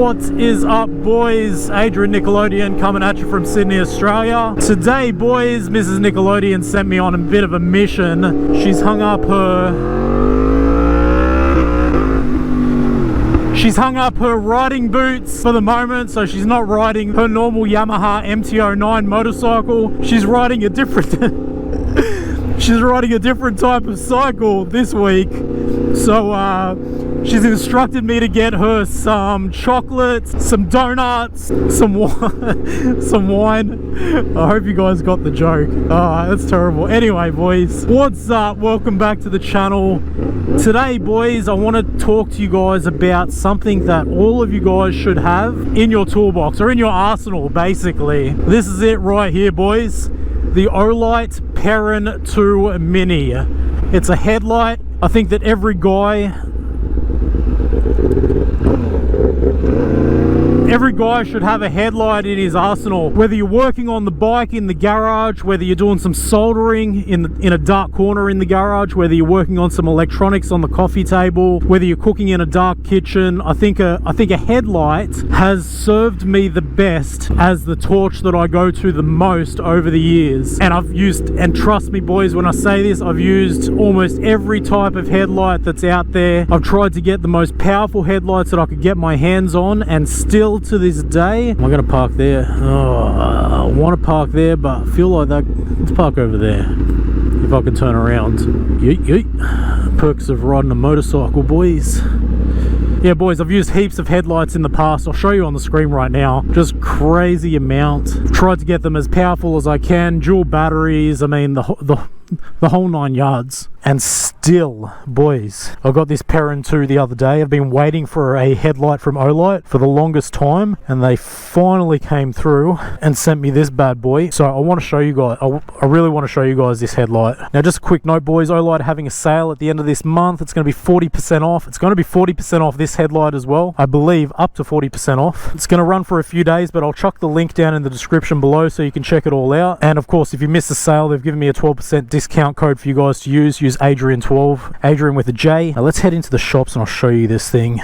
What is up, boys? Adrian Nickelodeon coming at you from Sydney, Australia. Today, boys, Mrs. Nickelodeon sent me on a bit of a mission. She's hung up her riding boots for the moment, so she's not riding her normal Yamaha MT-09 motorcycle. She's riding a different she's riding a different type of cycle this week. So she's instructed me to get her some chocolates, some donuts, some wine. I hope you guys got the joke. That's terrible. Anyway, boys, what's up? Welcome back to the channel. Today, boys, I want to talk to you guys about something that all of you guys should have in your toolbox, or in your arsenal, basically. This is it right here, boys. The Olight Perrin 2 Mini. It's a headlight. I think that every guy should have a headlight in his arsenal. Whether you're working on the bike in the garage, whether you're doing some soldering in a dark corner in the garage, whether you're working on some electronics on the coffee table, whether you're cooking in a dark kitchen, I think a headlight has served me the best as the torch that I go to the most over the years. And I've used, and trust me, boys, when I say this, I've used almost every type of headlight that's out there. I've tried to get the most powerful headlights that I could get my hands on, and still to this day, am I going to park there? Oh, I want to park there, but I feel like that. Let's park over there if I can turn around. Yeet, yeet. Perks of riding a motorcycle, boys. Yeah, boys, I've used heaps of headlights in the past. I'll show you on the screen right now. Just crazy amount. I've tried to get them as powerful as I can. Dual batteries. I mean, the whole 9 yards. And still, boys, I got this Perrin 2 the other day. I've been waiting for a headlight from Olight for the longest time, and they finally came through and sent me this bad boy. So I want to show you guys, I really want to show you guys this headlight. Now, just a quick note, boys, Olight are having a sale at the end of this month. It's going to be 40% off. It's going to be 40% off this headlight as well. I believe up to 40% off. It's going to run for a few days, but I'll chuck the link down in the description below so you can check it all out. And of course, if you miss the sale, they've given me a 12% discount code for you guys to use. Use Adrian12, Adrian with a J. Now let's head into the shops and I'll show you this thing.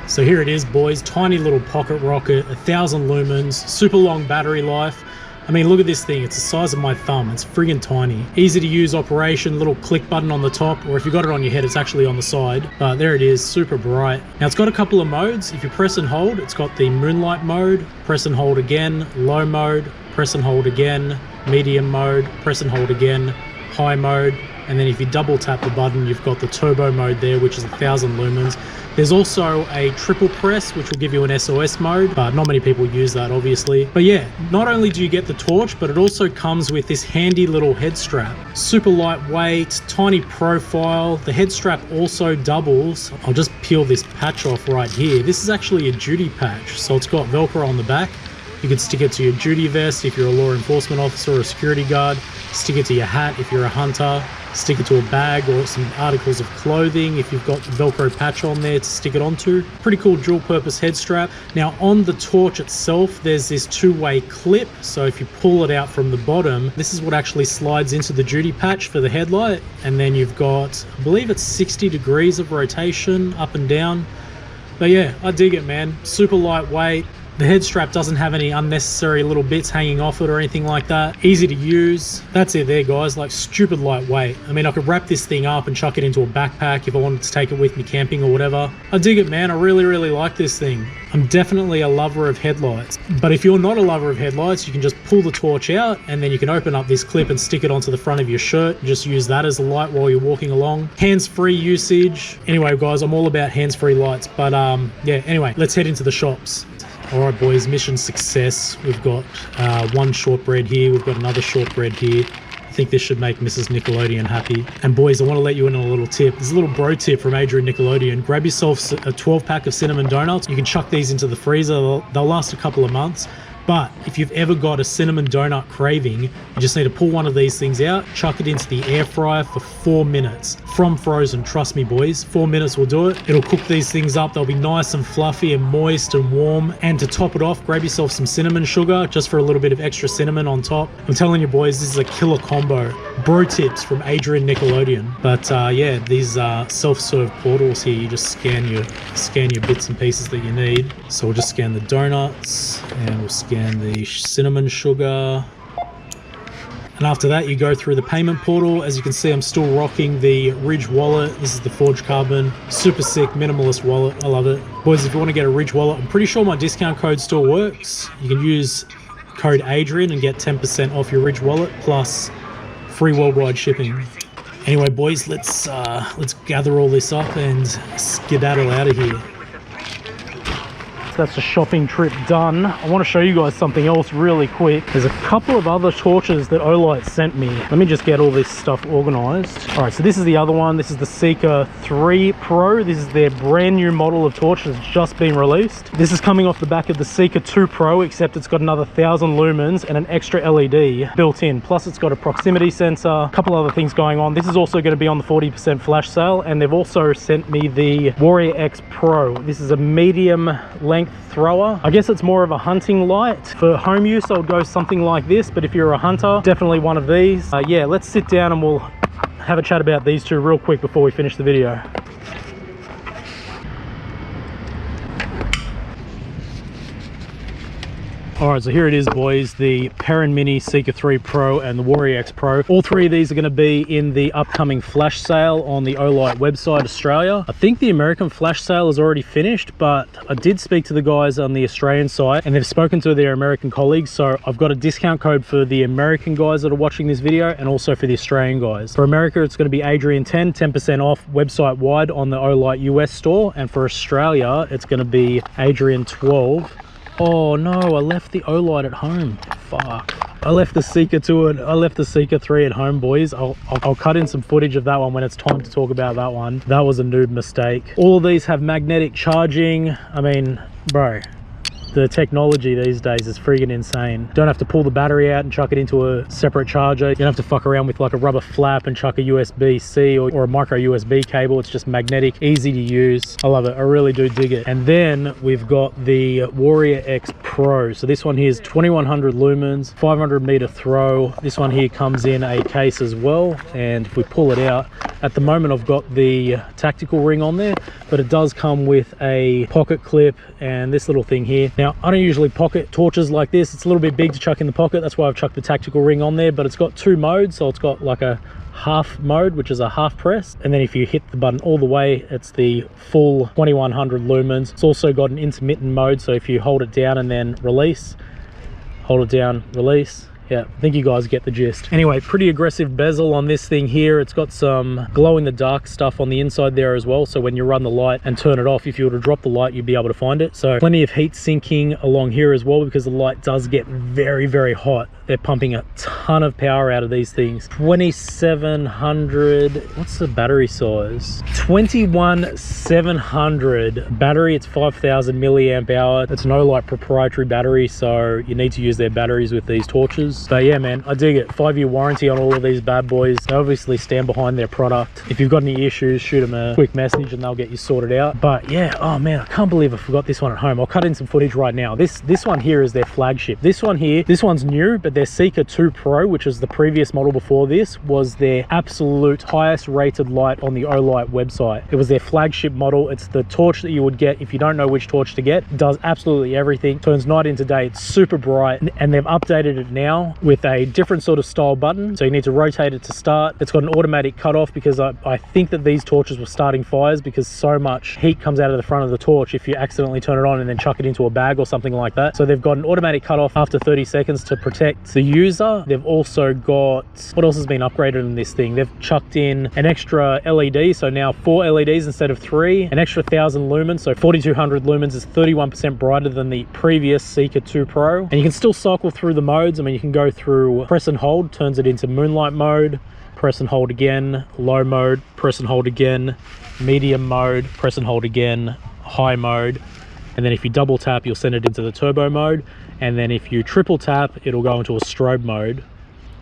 So here it is, boys. Tiny little pocket rocket, 1,000 lumens, super long battery life. I mean, look at this thing. It's the size of my thumb. It's friggin' tiny. Easy to use operation, little click button on the top, or if you got it on your head, it's actually on the side. But there it is, super bright. Now, it's got a couple of modes. If you press and hold, it's got the moonlight mode, press and hold again, low mode, press and hold again, medium mode, press and hold again, high mode. And then if you double tap the button, you've got the turbo mode there, which is 1,000 lumens. There's also a triple press, which will give you an SOS mode, but not many people use that, obviously. But yeah, not only do you get the torch, but it also comes with this handy little head strap. Super lightweight, tiny profile. The head strap also doubles. I'll just peel this patch off right here. This is actually a duty patch. So it's got Velcro on the back. You could stick it to your duty vest if you're a law enforcement officer or a security guard. Stick it to your hat if you're a hunter. Stick it to a bag or some articles of clothing if you've got the Velcro patch on there to stick it onto. Pretty cool dual purpose head strap. Now on the torch itself, there's this two-way clip. So if you pull it out from the bottom, this is what actually slides into the duty patch for the headlight. And then you've got, I believe it's 60 degrees of rotation up and down. But yeah, I dig it, man. Super lightweight. The head strap doesn't have any unnecessary little bits hanging off it or anything like that. Easy to use. That's it there, guys. Like, stupid lightweight. I mean, I could wrap this thing up and chuck it into a backpack if I wanted to take it with me camping or whatever. I dig it, man. I really, really like this thing. I'm definitely a lover of headlights. But if you're not a lover of headlights, you can just pull the torch out and then you can open up this clip and stick it onto the front of your shirt. Just use that as a light while you're walking along. Hands-free usage. Anyway, guys, I'm all about hands-free lights. But yeah, anyway, let's head into the shops. All right, boys, mission success. We've got one shortbread here. We've got another shortbread here. I think this should make Mrs. Nickelodeon happy. And boys, I want to let you in on a little tip. There's a little bro tip from Adrian Nickelodeon. Grab yourself a 12-pack of cinnamon donuts. You can chuck these into the freezer. They'll last a couple of months. But if you've ever got a cinnamon donut craving, you just need to pull one of these things out, chuck it into the air fryer for 4 minutes from frozen. Trust me, boys, 4 minutes will do it. It'll cook these things up. They'll be nice and fluffy and moist and warm. And to top it off, grab yourself some cinnamon sugar just for a little bit of extra cinnamon on top. I'm telling you, boys, this is a killer combo. Bro tips from Adrian Nickelodeon. But yeah, these self-serve portals here, you just scan your bits and pieces that you need. So we'll just scan the donuts and we'll scan the cinnamon sugar. And after that, you go through the payment portal. As you can see, I'm still rocking the Ridge wallet. This is the Forged Carbon. Super sick, minimalist wallet. I love it. Boys, if you want to get a Ridge wallet, I'm pretty sure my discount code still works. You can use code Adrian and get 10% off your Ridge wallet plus free worldwide shipping. Anyway, boys, let's gather all this up and skedaddle out of here. That's the shopping trip done. I want to show you guys something else really quick. There's a couple of other torches that Olight sent me. Let me just get all this stuff organized. All right, so this is the other one. This is the Seeker 3 Pro. This is their brand new model of torch that's just been released. This is coming off the back of the Seeker 2 Pro, except it's got another 1000 lumens and an extra LED built in. Plus it's got a proximity sensor, a couple other things going on. This is also going to be on the 40% flash sale, and they've also sent me the Warrior X Pro. This is a medium length thrower. I guess it's more of a hunting light. For home use, I would go something like this, but if you're a hunter, definitely one of these. Yeah, let's sit down and we'll have a chat about these two real quick before we finish the video. All right, so here it is, boys, the Perrin Mini, Seeker 3 Pro and the Warrior X Pro. All three of these are going to be in the upcoming flash sale on the Olight website, Australia. I think the American flash sale is already finished, but I did speak to the guys on the Australian side and they've spoken to their American colleagues. So I've got a discount code for the American guys that are watching this video and also for the Australian guys. For America, it's going to be Adrian10, 10% off website wide on the Olight US store. And for Australia, it's going to be Adrian12. Oh no, I left the Olight at home. Fuck. I left the Seeker 2 and I left the Seeker 3 at home, boys. I'll cut in some footage of that one when it's time to talk about that one. That was a noob mistake. All of these have magnetic charging. I mean, bro, the technology these days is freaking insane. Don't have to pull the battery out and chuck it into a separate charger. You don't have to fuck around with like a rubber flap and chuck a USB-C or a micro USB cable. It's just magnetic, easy to use. I love it. I really do dig it. And then we've got the Warrior X Pro. So this one here is 2100 lumens, 500 meter throw. This one here comes in a case as well. And if we pull it out, at the moment I've got the tactical ring on there, but it does come with a pocket clip and this little thing here. Now, I don't usually pocket torches like this. It's a little bit big to chuck in the pocket. That's why I've chucked the tactical ring on there, but it's got two modes. So it's got like a half mode, which is a half press. And then if you hit the button all the way, it's the full 2100 lumens. It's also got an intermittent mode. So if you hold it down and then release, hold it down, release. Yeah, I think you guys get the gist. Anyway, pretty aggressive bezel on this thing here. It's got some glow in the dark stuff on the inside there as well. So when you run the light and turn it off, if you were to drop the light, you'd be able to find it. So plenty of heat sinking along here as well, because the light does get very, very hot. They're pumping a ton of power out of these things. 2700, what's the battery size? 21700 battery. It's 5000 milliamp hour. It's an Olight proprietary battery, so you need to use their batteries with these torches. But yeah, man, I dig it. 5-year warranty on all of these bad boys. They obviously stand behind their product. If you've got any issues, shoot them a quick message and they'll get you sorted out. But yeah, oh man, I can't believe I forgot this one at home. I'll cut in some footage right now. This one here is their flagship. This one here, this one's new, but their Seeker 2 Pro, which is the previous model before this, was their absolute highest rated light on the Olight website. It was their flagship model. It's the torch that you would get if you don't know which torch to get. It does absolutely everything. Turns night into day. It's super bright, and they've updated it now with a different sort of style button. So you need to rotate it to start. It's got an automatic cutoff, because I think that these torches were starting fires because so much heat comes out of the front of the torch if you accidentally turn it on and then chuck it into a bag or something like that. So they've got an automatic cutoff after 30 seconds to protect the user. They've also got, what else has been upgraded in this thing? They've chucked in an extra LED, so now 4 LEDs instead of 3, an extra 1000 lumens, so 4200 lumens is 31% brighter than the previous Seeker 2 Pro. And you can still cycle through the modes. I mean, you can go through press and hold, turns it into moonlight mode, press and hold again, low mode, press and hold again, medium mode, press and hold again, high mode. And then if you double tap, you'll send it into the turbo mode. And then if you triple tap, it'll go into a strobe mode.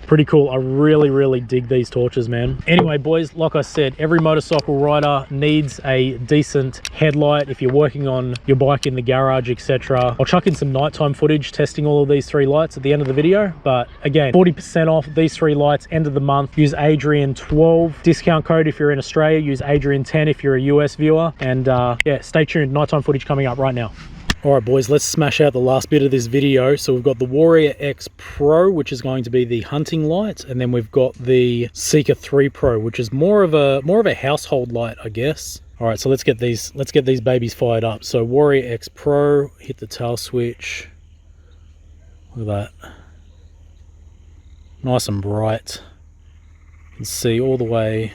Pretty cool. I really dig these torches, man. Anyway, boys, like I said, every motorcycle rider needs a decent headlight if you're working on your bike in the garage, etc. I'll chuck in some nighttime footage testing all of these 3 lights at the end of the video. But again, 40% off these 3 lights, end of the month. Use Adrian12 discount code if you're in Australia. Use Adrian10 if you're a US viewer. And yeah, stay tuned. Nighttime footage coming up right now. All right, boys, let's smash out the last bit of this video. So we've got the Warrior X Pro, which is going to be the hunting light, and then we've got the Seeker 3 Pro, which is more of a household light, I guess. All right, so let's get these babies fired up. So Warrior X Pro, hit the tail switch. Look at that, nice and bright. You can see all the way.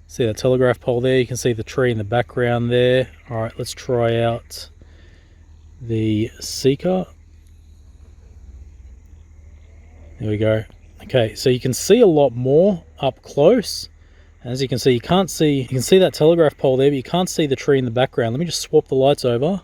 See that telegraph pole there? You can see the tree in the background there. All right, let's try out the Seeker. There we go. Okay, so you can see a lot more up close. As you can see, you can see that telegraph pole there, but you can't see the tree in the background. Let me just swap the lights over.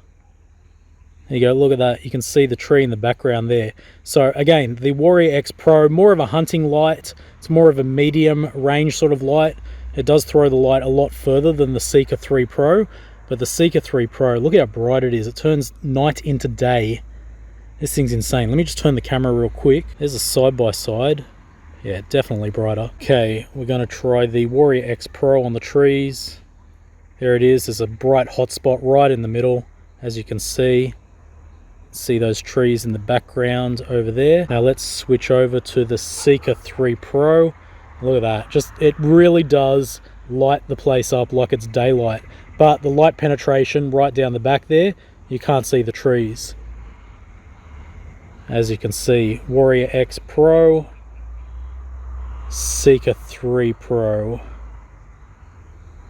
There you go, look at that. You can see the tree in the background there. So again, the Warrior X Pro, more of a hunting light. It's more of a medium range sort of light. It does throw the light a lot further than the Seeker 3 Pro. But the Seeker 3 Pro, look how bright it is. It turns night into day. This thing's insane. Let me just turn the camera real quick. There's a side-by-side. Yeah, definitely brighter. Okay, we're going to try the Warrior X Pro on the trees. There it is. There's a bright hot spot right in the middle, as you can see. See those trees in the background over there. Now let's switch over to the Seeker 3 Pro. Look at that. It really does light the place up like it's daylight. But the light penetration right down the back there, you can't see the trees. As you can see, Warrior X Pro, Seeker 3 Pro.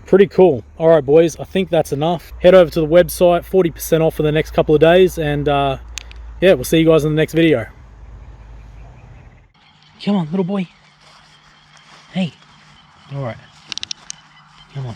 Pretty cool. All right, boys, I think that's enough. Head over to the website, 40% off for the next couple of days. And yeah, we'll see you guys in the next video. Come on, little boy. Hey. All right. Come on.